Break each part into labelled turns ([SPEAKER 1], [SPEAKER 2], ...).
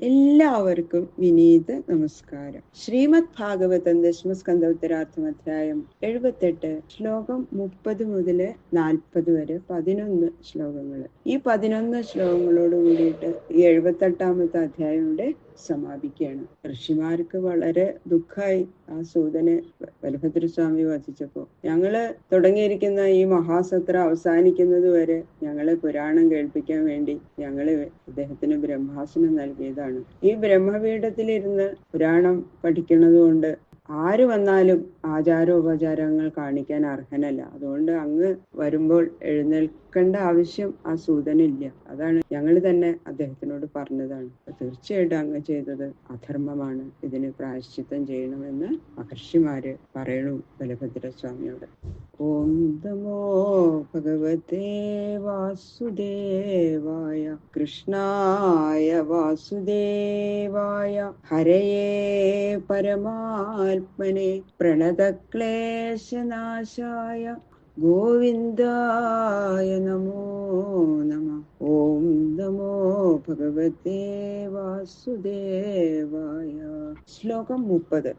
[SPEAKER 1] എല്ലാവർക്കും വിനീത നമസ്കാരം. ശ്രീമദ് ഭാഗവതം ദശമസ്കന്ധോത്തരാർത്ഥം അധ്യായം 78 ശ്ലോകം 30 മുതൽ 40 വരെ 11 ശ്ലോകങ്ങൾ. ഈ 11 ശ്ലോകങ്ങളോട് കൂടിയിട്ട് ഈ 78ാമത്തെ അധ്യായം ഇവിടെ സമാപിക്കുകയാണ്. ഋഷിമാർക്ക് വളരെ ദുഃഖമായി ആ സൂതനെ ബലഭദ്രസ്വാമി വധിച്ചപ്പോ. ഞങ്ങള് തുടങ്ങിയിരിക്കുന്ന ഈ മഹാസത്ര അവസാനിക്കുന്നത് വരെ ഞങ്ങളെ പുരാണം കേൾപ്പിക്കാൻ വേണ്ടി ഞങ്ങള് അദ്ദേഹത്തിന് ബ്രഹ്മാസനം നൽകിയതാണ്. ഈ ബ്രഹ്മപീഠത്തിലിരുന്ന് പുരാണം പഠിക്കുന്നത് കൊണ്ട് ആര് വന്നാലും ആചാരോപചാരങ്ങൾ കാണിക്കാൻ അർഹനല്ല. അതുകൊണ്ട് അങ്ങ് വരുമ്പോൾ എഴുന്നേൽക്കേണ്ട ആവശ്യം ആ സൂതനില്ല. അതാണ് ഞങ്ങൾ തന്നെ അദ്ദേഹത്തിനോട് പറഞ്ഞതാണ്. തീർച്ചയായിട്ടും അങ്ങ് ചെയ്തത് അധർമ്മമാണ്, ഇതിന് പ്രായശ്ചിത്തം ചെയ്യണമെന്ന് മഹർഷിമാര് പറയണു ബലഭദ്രസ്വാമിയോട്. ഓം നമോ ഭഗവതേ വാസുദേവായ കൃഷ്ണായ വാസുദേവായ ഹരയേ പരമാത്മനെ പ്രണതക്ലേശനാശായ ഗോവിന്ദായ നമോ നമഃ. ഓം നമോ ഭഗവതേ വാസുദേവായ. ശ്ലോകം 30.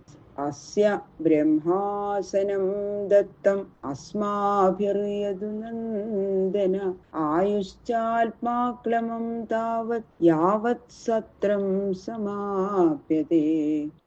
[SPEAKER 1] അസ്യ ബ്രഹ്മാസനം ദത്തം അസ്മാഭിർയദു നന്ദന ആയുശ്ചാത്മാക്ലമം താവത് യാവത് സത്രം സമാപ്യതേ.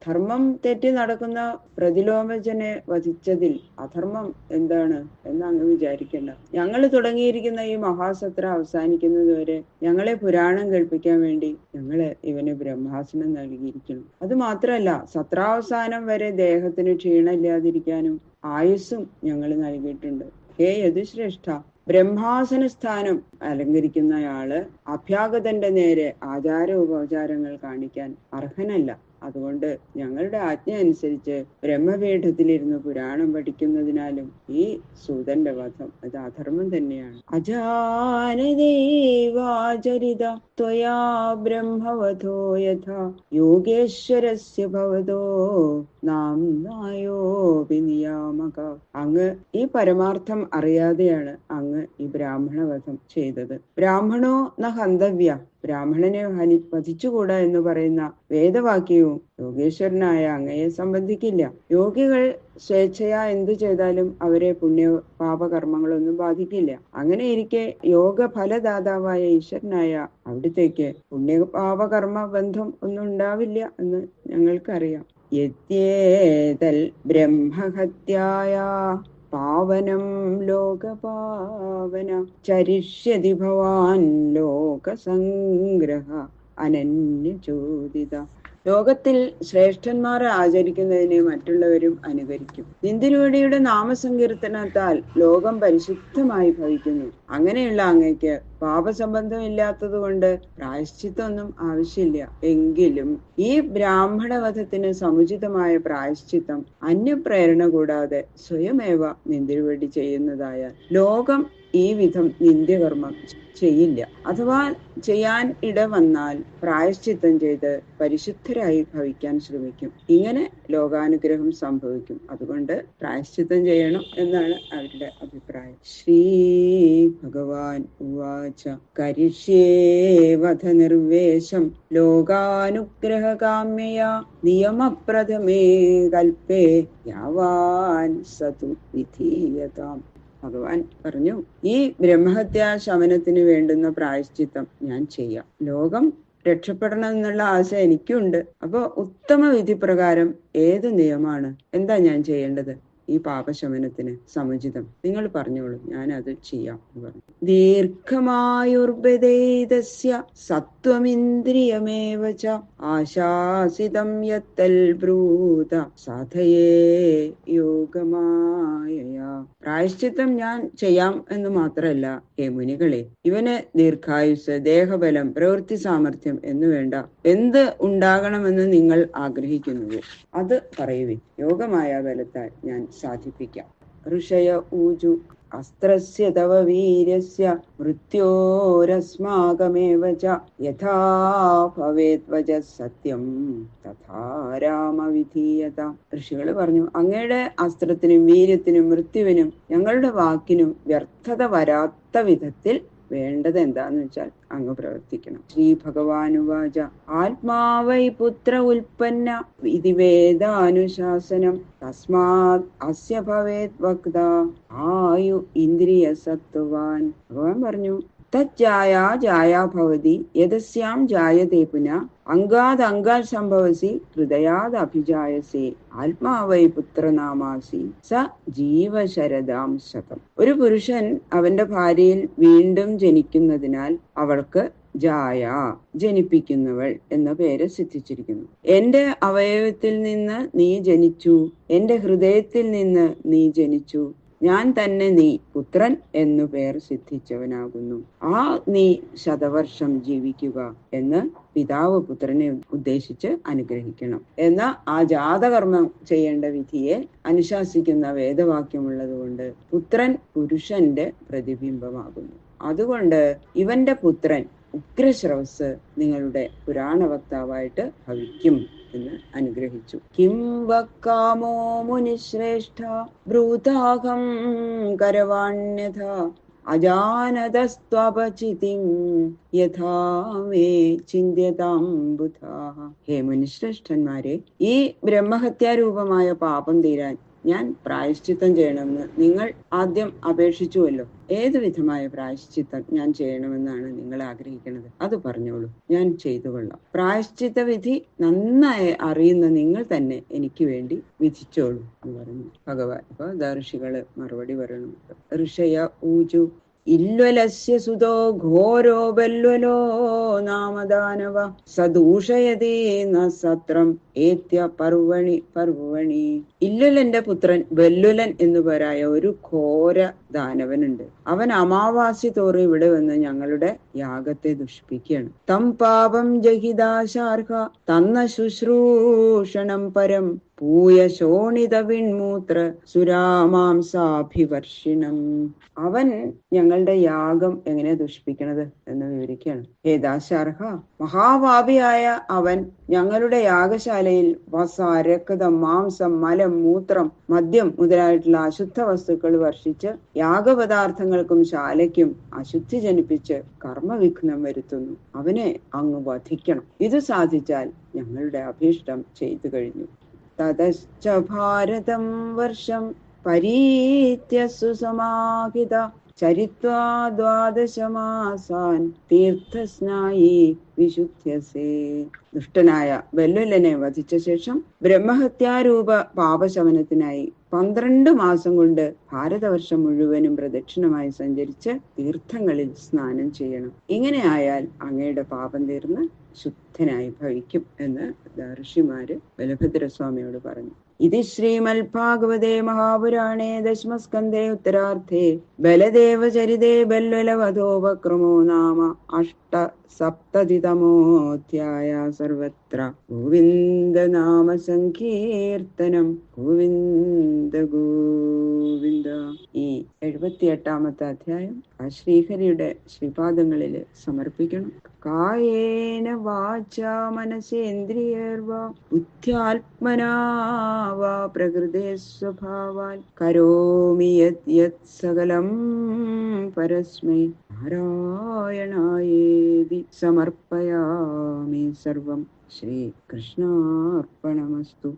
[SPEAKER 1] ധർമ്മം തെറ്റി നടക്കുന്ന പ്രതിലോമജനെ വധിച്ചതിൽ അധർമ്മം എന്താണ് എന്ന് അങ്ങ് വിചാരിക്കേണ്ട. ഞങ്ങൾ തുടങ്ങിയിരിക്കുന്ന ഈ മഹാസത്ര അവസാനിക്കുന്നത് വരെ ഞങ്ങളെ പുരാണം കേൾപ്പിക്കാൻ വേണ്ടി ഞങ്ങള് ഇവന് ബ്രഹ്മാസനം നൽകിയിരിക്കണം. അത് മാത്രമല്ല, സത്രാവസാനം വരെ ദേഹത്തിന് ക്ഷീണമില്ലാതിരിക്കാനും ആയുസ്സും ഞങ്ങൾ നൽകിയിട്ടുണ്ട്. ഹേ യദുശ്രേഷ്ഠ, ബ്രഹ്മാസന സ്ഥാനം അലങ്കരിക്കുന്നയാള് അഭ്യാഗതന്റെ നേരെ ആചാരോപചാരങ്ങൾ കാണിക്കാൻ അർഹനല്ല. അതുകൊണ്ട് ഞങ്ങളുടെ ആജ്ഞ അനുസരിച്ച് ബ്രഹ്മപീഠത്തിലിരുന്ന് പുരാണം പഠിക്കുന്നതിനാലും ഈ സൂതന്റെ വധം അത് അധർമ്മം തന്നെയാണ്. അജാനദേവാചരിത ത്വയാ ബ്രഹ്മവധോ യഥാ യോഗേശ്വരസ്യ ഭവതോ നാംനായോപി നിയാമക. അങ്ങ് ഈ പരമാർത്ഥം അറിയാതെയാണ് അങ്ങ് ഈ ബ്രാഹ്മണവധം ചെയ്തത്. ബ്രാഹ്മണോ ന ഹന്തവ്യ, ബ്രാഹ്മണനെ വധിച്ചുകൂടാ എന്ന് പറയുന്ന വേദവാക്യവും യോഗേശ്വരനായ അങ്ങയെ സംബന്ധിക്കില്ല. യോഗികൾ സ്വേച്ഛയാ എന്തു ചെയ്താലും അവരെ പുണ്യ പാപകർമ്മങ്ങളൊന്നും ബാധിക്കില്ല. അങ്ങനെ ഇരിക്കെ യോഗ ഫലദാതാവായ ഈശ്വരനായ അവിടുത്തേക്ക് പുണ്യപാപകർമ്മ ബന്ധം ഒന്നും ഉണ്ടാവില്ല എന്ന് ഞങ്ങൾക്കറിയാം. യത്യേതൽ ബ്രഹ്മഹത്യായ പാവനം ലോകപാവന ചരിഷ്യതി ഭവാൻ ലോകസംഗ്രഹ അനന്യചോദിത. ലോകത്തിൽ ശ്രേഷ്ഠന്മാർ ആചരിക്കുന്നതിനെ മറ്റുള്ളവരും അനുകരിക്കും. നിന്ദിരുവടിയുടെ നാമസങ്കീർത്തനത്താൽ ലോകം പരിശുദ്ധമായി ഭവിക്കുന്നു. അങ്ങനെയുള്ള അങ്ങയ്ക്ക് പാപസംബന്ധമില്ലാത്തത് കൊണ്ട് പ്രായശ്ചിത്തൊന്നും ആവശ്യമില്ല. എങ്കിലും ഈ ബ്രാഹ്മണവധത്തിന് സമുചിതമായ പ്രായശ്ചിത്തം അന്യപ്രേരണ കൂടാതെ സ്വയമേവ നിന്ദിരുവടി ചെയ്യുന്നതായ ലോകം ഈ വിധം നിന്ദ്യകർമ്മം ചെയ്യില്ല. അഥവാ ചെയ്യാൻ ഇടവന്നാൽ പ്രായശ്ചിത്തം ചെയ്ത് പരിശുദ്ധരായി ഭവിക്കാൻ ശ്രമിക്കും. ഇങ്ങനെ ലോകാനുഗ്രഹം സംഭവിക്കും. അതുകൊണ്ട് പ്രായശ്ചിത്തം ചെയ്യണം എന്നാണ് അവരുടെ അഭിപ്രായം. ശ്രീ ഭഗവാൻ ഉവാച കരിഷ്യേ വധ നിർവേശം ലോകാനുഗ്രഹകാമ്യയാ നിയമപ്രഥമേ കൽപ്പേ യാവാൻ സതു വിധീയതാം. ഭഗവാൻ പറഞ്ഞു, ഈ ബ്രഹ്മഹത്യാ ശമനത്തിന് വേണ്ടുന്ന പ്രായശ്ചിത്തം ഞാൻ ചെയ്യാം. ലോകം രക്ഷപ്പെടണം എന്നുള്ള ആശ എനിക്കുണ്ട്. അപ്പൊ ഉത്തമ വിധി പ്രകാരം ഏത് നിയമമാണ്, എന്താ ഞാൻ ചെയ്യേണ്ടത് ഈ പാപശമനത്തിന് സമുചിതം? നിങ്ങൾ പറഞ്ഞോളൂ, ഞാൻ അത് ചെയ്യാം എന്ന് പറഞ്ഞു. ദീർഘമായുർബദേദസ്യ സത്വമിന്ദ്രിയമേവ ച ആശാസിതം യത്തൽ ബ്രൂത സാധയേ യോഗമായയാ. പ്രായശ്ചിത്തം ഞാൻ ചെയ്യാം എന്ന് മാത്രമല്ല, ഹേ മുനികളെ, ഇവന് ദീർഘായുസ്, ദേഹബലം, പ്രവൃത്തി സാമർഥ്യം എന്നു വേണ്ട എന്ത് ഉണ്ടാകണമെന്ന് നിങ്ങൾ ആഗ്രഹിക്കുന്നുവോ അത് പറയുവിൻ. യോഗമായ ബലത്താൽ ഞാൻ സാധിപ്പിക്കാം. ഋഷയ ഊജു അസ്ത്രസ്യ തവ വീര്യസ്യ മൃത്യോരസ്മാകമേവ ച യഥാ ഭവേത് വചഃ സത്യം തഥാ രാമ വിധീയത. ഋഷികൾ പറഞ്ഞു, അങ്ങയുടെ അസ്ത്രത്തിനും വീര്യത്തിനും മൃത്യുവിനും ഞങ്ങളുടെ വാക്കിനും വ്യർത്ഥത വരാത്ത വിധത്തിൽ വേണ്ടത് എന്താന്ന് വെച്ചാൽ അങ്ങ് പ്രവർത്തിക്കണം. ശ്രീ ഭഗവാനുവാച ആത്മാവൈ പുത്ര ഉൽപ്പന്ന ഇതി വേദാനുശാസനം തസ്മാത് അസ്യ ഭവേത് വക്ത ആയു ഇന്ദ്രിയ സത്വാൻ. ഭഗവാൻ പറഞ്ഞു തജ്ജായാ ജായാ ഭവതി യദസ്യാം ജായതേ പുനഃ അംഗാത് അംഗാത് സംഭവസി ഹൃദയാത് അഭിജായസേ ആത്മാവൈ പുത്രനാമാസി സ ജീവശരദാം ശതം. ഒരു പുരുഷൻ അവന്റെ ഭാര്യയിൽ വീണ്ടും ജനിക്കുന്നതിനാൽ അവൾക്ക് ജായ ജനിപ്പിക്കുന്നവൾ എന്ന പേര് സിദ്ധിച്ചിരിക്കുന്നു. എന്റെ അവയവത്തിൽ നിന്ന് നീ ജനിച്ചു, എന്റെ ഹൃദയത്തിൽ നിന്ന് നീ ജനിച്ചു, ഞാൻ തന്നെ നീ പുത്രൻ എന്നു പേർ സിദ്ധിച്ചവനാകുന്നു. ആ നീ ശതവർഷം ജീവിക്കുക എന്ന് പിതാവ് പുത്രനെ ഉദ്ദേശിച്ച് അനുഗ്രഹിക്കണം എന്ന ആ ജാതകർമ്മം ചെയ്യേണ്ട വിധിയെ അനുശാസിക്കുന്ന വേദവാക്യമുള്ളത് കൊണ്ട് പുത്രൻ പുരുഷന്റെ പ്രതിബിംബമാകുന്നു. അതുകൊണ്ട് ഇവന്റെ പുത്രൻ ഉഗ്രശ്രവസ് നിങ്ങളുടെ പുരാണ വക്താവായിട്ട് ഭവിക്കും എന്ന് അനുഗ്രഹിച്ചു. കിം വക്കാമോ മുനിശ്രേഷ്ഠ ബ്രൂതാഹം കരവാണ്യഥ അജാനതസ്ത്വപചിതിം യഥാ മേ ചിന്ത്യതാം ബുധാഃ. ഹേ മുനിശ്രേഷ്ഠന്മാരെ, ഈ ബ്രഹ്മഹത്യാരൂപമായ പാപം തീരാൻ ഞാൻ പ്രായശ്ചിത്തം ചെയ്യണമെന്ന് നിങ്ങൾ ആദ്യം അപേക്ഷിച്ചുവല്ലോ. ഏതു വിധമായ പ്രായശ്ചിത്തം ഞാൻ ചെയ്യണമെന്നാണ് നിങ്ങൾ ആഗ്രഹിക്കുന്നത്? അത് പറഞ്ഞോളൂ, ഞാൻ ചെയ്തു കൊള്ളാം. പ്രായശ്ചിത്ത വിധി നന്നായി അറിയുന്ന നിങ്ങൾ തന്നെ എനിക്ക് വേണ്ടി വിധിച്ചോളൂ എന്ന് പറഞ്ഞു ഭഗവാൻ. അപ്പൊ ഋഷികള് മറുപടി പറയണം. ഋഷയ ഊചു ഇല്വലസ്യ സുതോ ഘോരോ ബല്വലോ നാമദാനവ സദൂഷയതേ ന സത്രം ഏത്യ പർവണി പർവണി. ഇല്വലന്റെ പുത്രൻ ബല്വലൻ എന്നുപേരായ ഒരു ഘോര ദാനവനുണ്ട്. അവൻ അമാവാസി തോറും ഇവിടെ വന്ന് ഞങ്ങളുടെ യാഗത്തെ ദുഷ്പിക്കുകയാണ്. തം പാപം ജഹിദാശാർഹ തന്ന ശുശ്രൂഷണം പരം പൂയ ശോണിത വിൺമൂത്ര സുരാമാംസാഭിവർഷിണം. അവൻ ഞങ്ങളുടെ യാഗം എങ്ങനെ ദുഷ്പിക്കണത് എന്ന് വിവരിക്കുകയാണ്. ഹേദാശാർഹ, മഹാപാപിയായ അവൻ ഞങ്ങളുടെ യാഗശാലയിൽ വസ, രക്തം, മാംസം, മലം, മൂത്രം, മദ്യം മുതലായിട്ടുള്ള അശുദ്ധ വസ്തുക്കൾ വർഷിച്ച് യാഗപദാർത്ഥങ്ങൾക്കും ശാലയ്ക്കും അശുദ്ധി ജനിപ്പിച്ച് കർമ്മവിഘ്നം വരുത്തുന്നു. അവനെ അങ്ങ് വധിക്കണം. ഇത് സാധിച്ചാൽ ഞങ്ങളുടെ അഭീഷ്ടം ചെയ്തു കഴിഞ്ഞു. തതശ്ച ഭാരതം വർഷം പരീത്യ സുസമാഹിത ചരിത്വാ ദ്വാദശമാസാൻ തീർത്ഥസ്നായി വിശുദ്ധ്യസേ. ദുഷ്ടനായ ബല്വലനെ വധിച്ച ശേഷം ബ്രഹ്മഹത്യാരൂപ പാപശമനത്തിനായി 12 മാസം കൊണ്ട് ഭാരതവർഷം മുഴുവനും പ്രദക്ഷിണമായി സഞ്ചരിച്ച് തീർത്ഥങ്ങളിൽ സ്നാനം ചെയ്യണം. ഇങ്ങനെ ആയാൽ അങ്ങയുടെ പാപം തീർന്ന് ശുദ്ധനായി ഭവിക്കും എന്ന് ഋഷിമാര് ബലഭദ്രസ്വാമിയോട് പറഞ്ഞു. ഇത് ശ്രീമദ്ഭാഗവതേ മഹാപുരാണേ ദശമസ്കന്ധേ ഉത്തരാർത്ഥേ ബലദേവചരിതേ ബല്വലവധോപക്രമോ നാമ അഷ്ടസപ്തതിതമോധ്യായ. സർവത്ര ഗോവിന്ദ നാമ സങ്കീർത്തനം. ഗോവിന്ദ ഗോവിന്ദ. ഈ 78ാമത്തെ അധ്യായം ആ ശ്രീഹരിയുടെ ശ്രീപാദങ്ങളിൽ സമർപ്പിക്കണം. കായേന വാചാ മനസേന്ദ്രിയർവാ ബുദ്ധ്യാത്മനാ വാ പ്രകൃതേ സ്വഭാവാൽ കരോമി യത് യത് സകലം പരസ്മൈ നാരായണായേതി സമർപ്പയാമി സർവം. ശ്രീകൃഷ്ണാർപ്പണമസ്തു.